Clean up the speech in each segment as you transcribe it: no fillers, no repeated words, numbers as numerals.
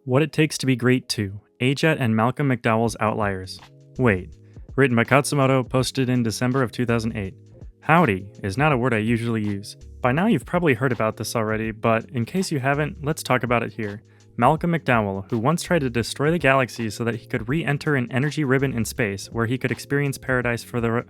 What It Takes to Be Great 2, AJATT and Malcom McDowell's Outliers. Wait. Written by Khatzumoto, posted in December of 2008. Howdy is not a word I usually use. By now you've probably heard about this already, but in case you haven't, let's talk about it here. Malcom McDowell, who once tried to destroy the galaxy so that he could re-enter an energy ribbon in space where he could experience paradise for the...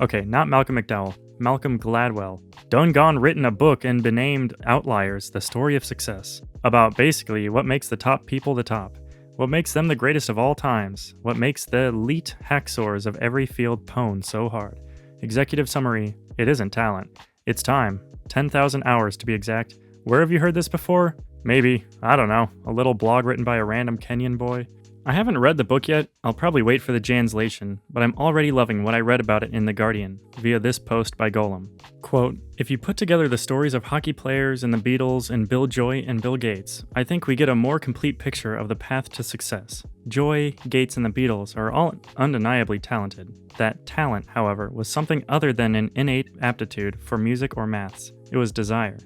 Okay, not Malcolm McDowell. Malcom Gladwell. Done gone written a book and been named Outliers, the Story of Success. About basically what makes the top people the top. What makes them the greatest of all times. What makes the elite hacksaws of every field pwn so hard. Executive summary, it isn't talent. It's time. 10,000 hours to be exact. Where have you heard this before? Maybe, I don't know, a little blog written by a random Kenyan boy. I haven't read the book yet, I'll probably wait for the translation, but I'm already loving what I read about it in The Guardian, via this post by Golem. Quote, if you put together the stories of hockey players and the Beatles and Bill Joy and Bill Gates, I think we get a more complete picture of the path to success. Joy, Gates, and the Beatles are all undeniably talented. That talent, however, was something other than an innate aptitude for music or maths. It was desire.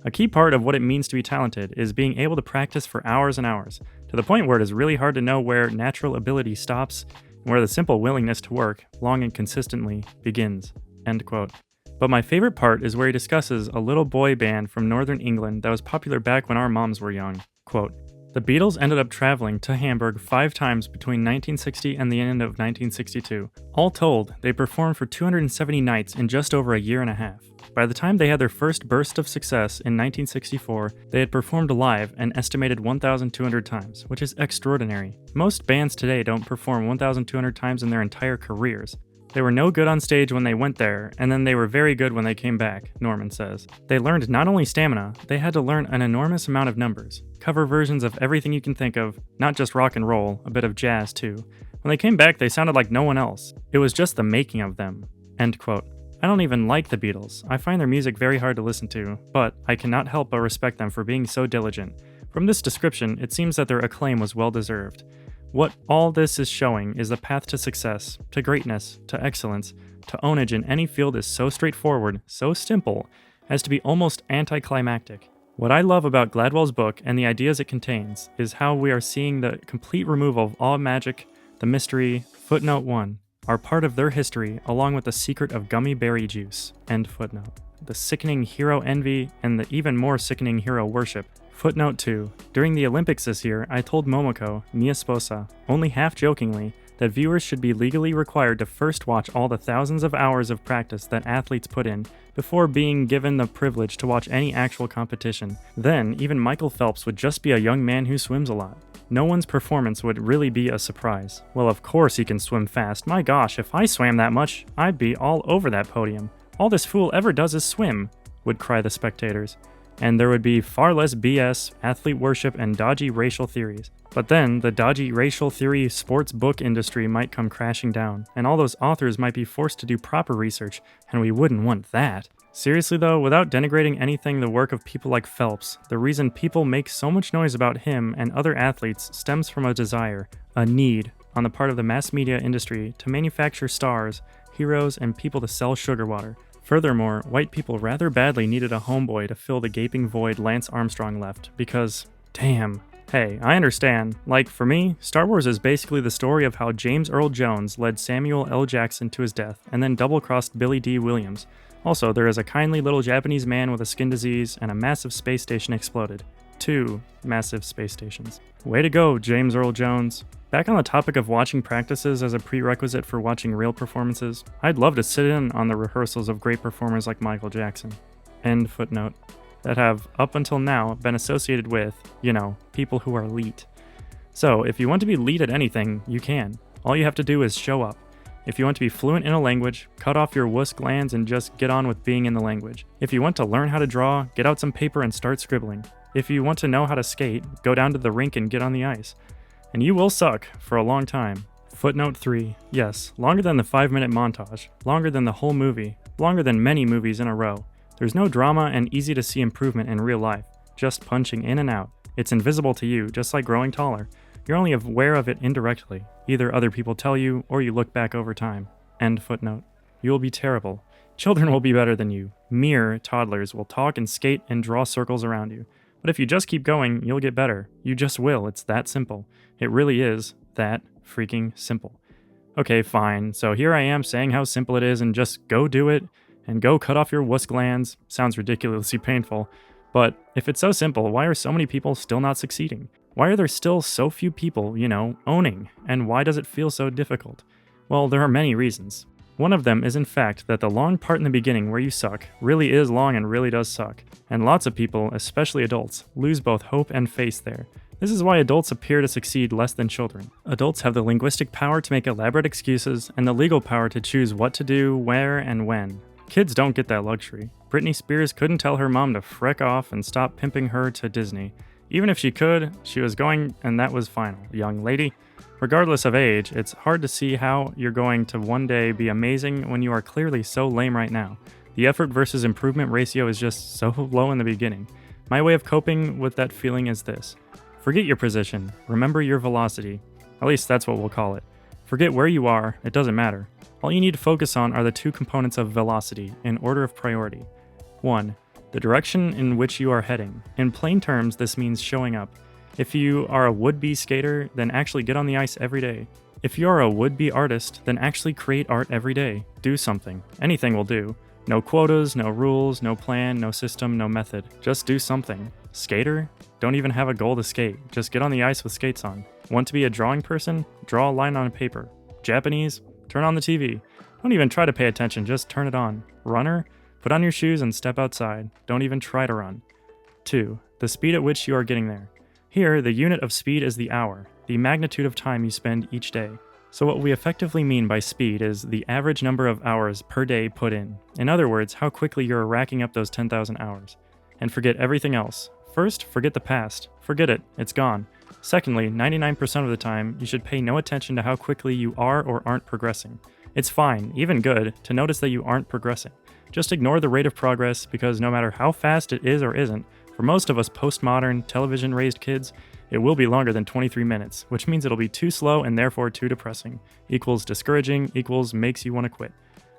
A key part of what it means to be talented is being able to practice for hours and hours, to the point where it is really hard to know where natural ability stops and where the simple willingness to work, long and consistently, begins. End quote. But my favorite part is where he discusses a little boy band from northern England that was popular back when our moms were young. Quote, the Beatles ended up traveling to Hamburg 5 times between 1960 and the end of 1962. All told, they performed for 270 nights in just over a year and a half. By the time they had their first burst of success in 1964, they had performed live an estimated 1,200 times, which is extraordinary. Most bands today don't perform 1,200 times in their entire careers. They were no good on stage when they went there, and then they were very good when they came back, Norman says. They learned not only stamina, they had to learn an enormous amount of numbers, cover versions of everything you can think of, not just rock and roll, a bit of jazz too. When they came back, they sounded like no one else. It was just the making of them. End quote. I don't even like the Beatles. I find their music very hard to listen to, but I cannot help but respect them for being so diligent. From this description, it seems that their acclaim was well deserved. What all this is showing is the path to success, to greatness, to excellence, to ownage in any field is so straightforward, so simple, as to be almost anticlimactic. What I love about Gladwell's book and the ideas it contains is how we are seeing the complete removal of all magic, the mystery, footnote 1, are part of their history along with the secret of gummy berry juice, end footnote. The sickening hero envy and the even more sickening hero worship. Footnote 2. During the Olympics this year, I told Momoko, mia sposa, only half-jokingly, that viewers should be legally required to first watch all the thousands of hours of practice that athletes put in before being given the privilege to watch any actual competition. Then, even Michael Phelps would just be a young man who swims a lot. No one's performance would really be a surprise. Well, of course he can swim fast. My gosh, if I swam that much, I'd be all over that podium. All this fool ever does is swim, would cry the spectators. And there would be far less BS, athlete worship, and dodgy racial theories. But then, the dodgy racial theory sports book industry might come crashing down, and all those authors might be forced to do proper research, and we wouldn't want that. Seriously though, without denigrating anything the work of people like Phelps, the reason people make so much noise about him and other athletes stems from a desire, a need, on the part of the mass media industry to manufacture stars, heroes, and people to sell sugar water. Furthermore, white people rather badly needed a homeboy to fill the gaping void Lance Armstrong left, because, damn. Hey, I understand. Like, for me, Star Wars is basically the story of how James Earl Jones led Samuel L. Jackson to his death, and then double-crossed Billy D. Williams. Also, there is a kindly little Japanese man with a skin disease, and a massive space station exploded. 2 massive space stations. Way to go, James Earl Jones. Back on the topic of watching practices as a prerequisite for watching real performances, I'd love to sit in on the rehearsals of great performers like Michael Jackson. End footnote. That have, up until now, been associated with, people who are elite. So, if you want to be elite at anything, you can. All you have to do is show up. If you want to be fluent in a language, cut off your wuss glands and just get on with being in the language. If you want to learn how to draw, get out some paper and start scribbling. If you want to know how to skate, go down to the rink and get on the ice. And you will suck for a long time. Footnote 3. Yes, longer than the 5-minute montage, longer than the whole movie, longer than many movies in a row. There's no drama and easy to see improvement in real life, just punching in and out. It's invisible to you, just like growing taller. You're only aware of it indirectly. Either other people tell you, or you look back over time. End footnote. You will be terrible. Children will be better than you. Mere toddlers will talk and skate and draw circles around you. But if you just keep going, you'll get better. You just will. It's that simple. It really is that freaking simple. Okay, fine. So here I am saying how simple it is and just go do it and go cut off your wuss glands. Sounds ridiculously painful. But if it's so simple, why are so many people still not succeeding? Why are there still so few people, owning? And why does it feel so difficult? Well, there are many reasons. One of them is in fact that the long part in the beginning where you suck really is long and really does suck. And lots of people, especially adults, lose both hope and faith there. This is why adults appear to succeed less than children. Adults have the linguistic power to make elaborate excuses and the legal power to choose what to do, where, and when. Kids don't get that luxury. Britney Spears couldn't tell her mom to freck off and stop pimping her to Disney. Even if she could, she was going, and that was final. Young lady, regardless of age, it's hard to see how you're going to one day be amazing when you are clearly so lame right now. The effort versus improvement ratio is just so low in the beginning. My way of coping with that feeling is this. Forget your position. Remember your velocity. At least that's what we'll call it. Forget where you are. It doesn't matter. All you need to focus on are the two components of velocity in order of priority. 1. The direction in which you are heading. In plain terms, this means showing up. If you are a would-be skater, then actually get on the ice every day. If you are a would-be artist, then actually create art every day. Do something. Anything will do. No quotas, no rules, no plan, no system, no method. Just do something. Skater? Don't even have a goal to skate. Just get on the ice with skates on. Want to be a drawing person? Draw a line on paper. Japanese? Turn on the TV. Don't even try to pay attention, just turn it on. Runner? Put on your shoes and step outside. Don't even try to run. 2. The speed at which you are getting there. Here, the unit of speed is the hour, the magnitude of time you spend each day. So what we effectively mean by speed is the average number of hours per day put in. In other words, how quickly you're racking up those 10,000 hours. And forget everything else. First, forget the past. Forget it. It's gone. Secondly, 99% of the time, you should pay no attention to how quickly you are or aren't progressing. It's fine, even good, to notice that you aren't progressing. Just ignore the rate of progress because no matter how fast it is or isn't, for most of us postmodern, television-raised kids, it will be longer than 23 minutes, which means it'll be too slow and therefore too depressing. Equals discouraging, equals makes you want to quit.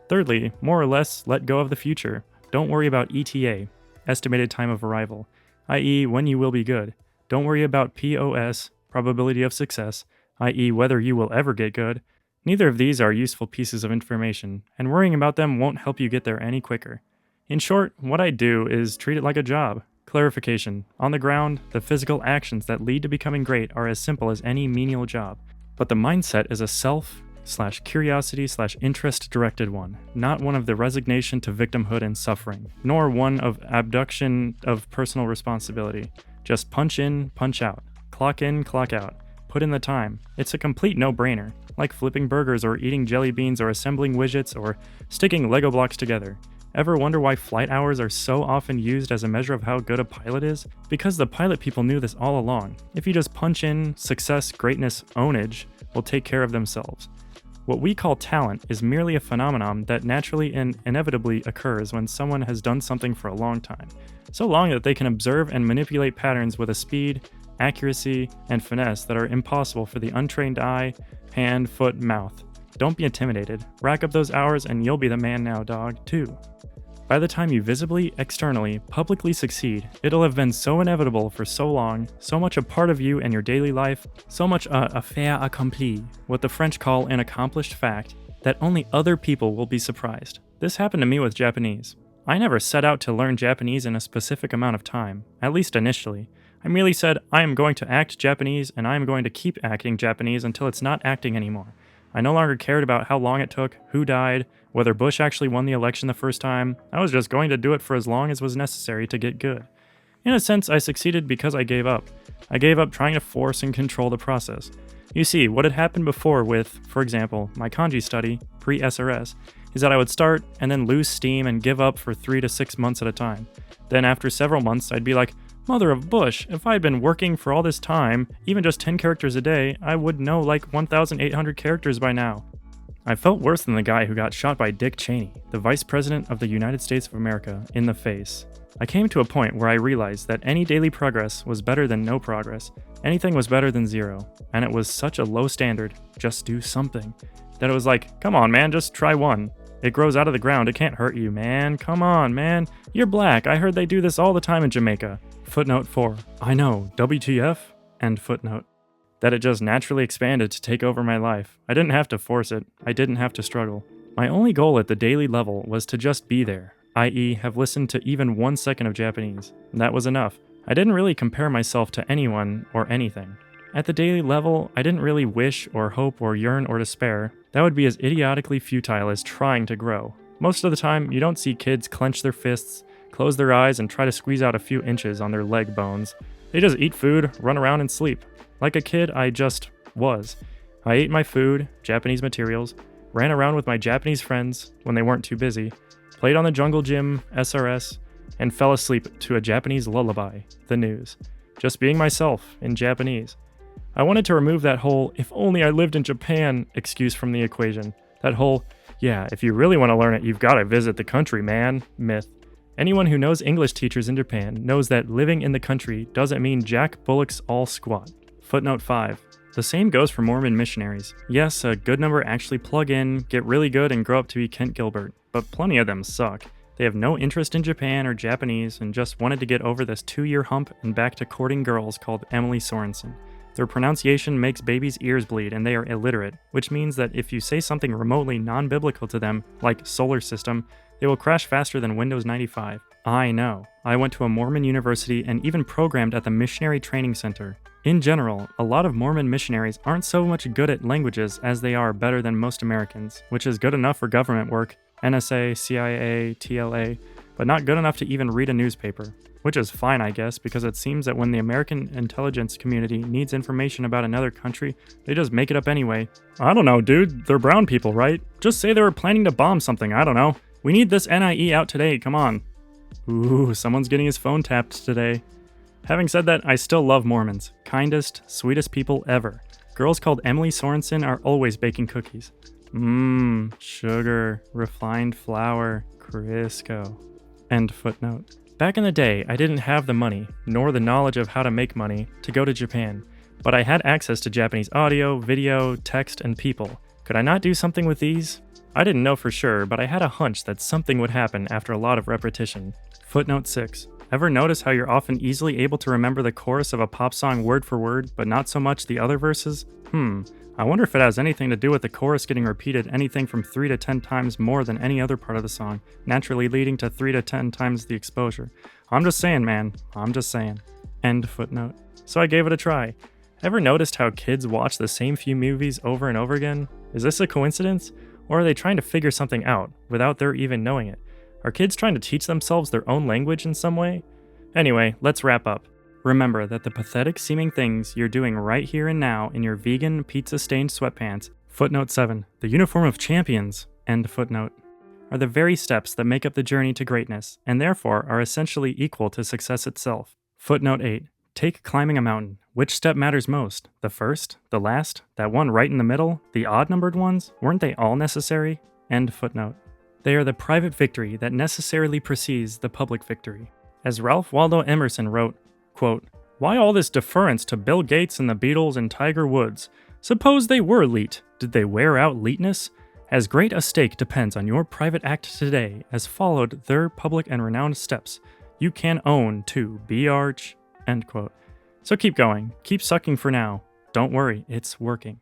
Thirdly, more or less, let go of the future. Don't worry about ETA, estimated time of arrival, i.e. when you will be good. Don't worry about POS, probability of success, i.e. whether you will ever get good. Neither of these are useful pieces of information, and worrying about them won't help you get there any quicker. In short, what I do is treat it like a job. Clarification. On the ground, the physical actions that lead to becoming great are as simple as any menial job. But the mindset is a self/curiosity/interest-directed one, not one of the resignation to victimhood and suffering, nor one of abduction of personal responsibility. Just punch in, punch out. Clock in, clock out. Put in the time. It's a complete no-brainer, like flipping burgers or eating jelly beans or assembling widgets or sticking Lego blocks together. Ever wonder why flight hours are so often used as a measure of how good a pilot is? Because the pilot people knew this all along. If you just punch in, success, greatness, ownage will take care of themselves. What we call talent is merely a phenomenon that naturally and inevitably occurs when someone has done something for a long time. So long that they can observe and manipulate patterns with a speed, accuracy, and finesse that are impossible for the untrained eye, hand, foot, mouth. Don't be intimidated. Rack up those hours and you'll be the man now, dog, too. By the time you visibly, externally, publicly succeed, it'll have been so inevitable for so long, so much a part of you and your daily life, so much a fait accompli, what the French call an accomplished fact, that only other people will be surprised. This happened to me with Japanese. I never set out to learn Japanese in a specific amount of time, at least initially. I merely said, I am going to act Japanese and I am going to keep acting Japanese until it's not acting anymore. I no longer cared about how long it took, who died, whether Bush actually won the election the first time. I was just going to do it for as long as was necessary to get good. In a sense, I succeeded because I gave up. I gave up trying to force and control the process. You see, what had happened before with, for example, my kanji study, pre-SRS, is that I would start and then lose steam and give up for 3 to 6 months at a time. Then after several months, I'd be like, Mother of Bush, if I had been working for all this time, even just 10 characters a day, I would know like 1,800 characters by now. I felt worse than the guy who got shot by Dick Cheney, the Vice President of the United States of America, in the face. I came to a point where I realized that any daily progress was better than no progress. Anything was better than zero. And it was such a low standard, just do something, that it was like, come on man, just try one. It grows out of the ground, it can't hurt you, man. Come on, man. You're black, I heard they do this all the time in Jamaica. Footnote 4. I know, WTF? End footnote. That it just naturally expanded to take over my life. I didn't have to force it. I didn't have to struggle. My only goal at the daily level was to just be there, i.e. have listened to even 1 second of Japanese. That was enough. I didn't really compare myself to anyone or anything. At the daily level, I didn't really wish or hope or yearn or despair. That would be as idiotically futile as trying to grow. Most of the time, you don't see kids clench their fists, close their eyes, and try to squeeze out a few inches on their leg bones. They just eat food, run around, and sleep. Like a kid, I just was. I ate my food, Japanese materials, ran around with my Japanese friends when they weren't too busy, played on the jungle gym, SRS, and fell asleep to a Japanese lullaby, the news. Just being myself in Japanese. I wanted to remove that whole, if only I lived in Japan, excuse from the equation. That whole, yeah, if you really want to learn it, you've got to visit the country, man, myth. Anyone who knows English teachers in Japan knows that living in the country doesn't mean Jack Bullock's all squat. Footnote 5. The same goes for Mormon missionaries. Yes, a good number actually plug in, get really good, and grow up to be Kent Gilbert, but plenty of them suck. They have no interest in Japan or Japanese and just wanted to get over this 2-year hump and back to courting girls called Emily Sorensen. Their pronunciation makes babies' ears bleed and they are illiterate, which means that if you say something remotely non-biblical to them, like solar system, they will crash faster than Windows 95. I know. I went to a Mormon university and even programmed at the Missionary Training Center. In general, a lot of Mormon missionaries aren't so much good at languages as they are better than most Americans, which is good enough for government work, NSA, CIA, TLA, but not good enough to even read a newspaper. Which is fine, I guess, because it seems that when the American intelligence community needs information about another country, they just make it up anyway. I don't know, dude. They're brown people, right? Just say they were planning to bomb something, I don't know. We need this NIE out today, come on. Ooh, someone's getting his phone tapped today. Having said that, I still love Mormons. Kindest, sweetest people ever. Girls called Emily Sorensen are always baking cookies. Sugar, refined flour, Crisco. End footnote. Back in the day, I didn't have the money, nor the knowledge of how to make money, to go to Japan. But I had access to Japanese audio, video, text, and people. Could I not do something with these? I didn't know for sure, but I had a hunch that something would happen after a lot of repetition. Footnote 6. Ever notice how you're often easily able to remember the chorus of a pop song word for word, but not so much the other verses? I wonder if it has anything to do with the chorus getting repeated anything from 3 to 10 times more than any other part of the song, naturally leading to 3 to 10 times the exposure. I'm just saying, man. I'm just saying. End footnote. So I gave it a try. Ever noticed how kids watch the same few movies over and over again? Is this a coincidence? Or are they trying to figure something out, without their even knowing it? Are kids trying to teach themselves their own language in some way? Anyway, let's wrap up. Remember that the pathetic seeming things you're doing right here and now in your vegan, pizza-stained sweatpants, footnote 7, the uniform of champions, end footnote, are the very steps that make up the journey to greatness, and therefore are essentially equal to success itself. Footnote 8, take climbing a mountain. Which step matters most? The first? The last? That one right in the middle? The odd-numbered ones? Weren't they all necessary? End footnote. They are the private victory that necessarily precedes the public victory. As Ralph Waldo Emerson wrote, quote, "Why all this deference to Bill Gates and the Beatles and Tiger Woods? Suppose they were elite. Did they wear out eliteness? As great a stake depends on your private act today as followed their public and renowned steps. You can own, too, be arch," end quote. So keep going. Keep sucking for now. Don't worry, it's working.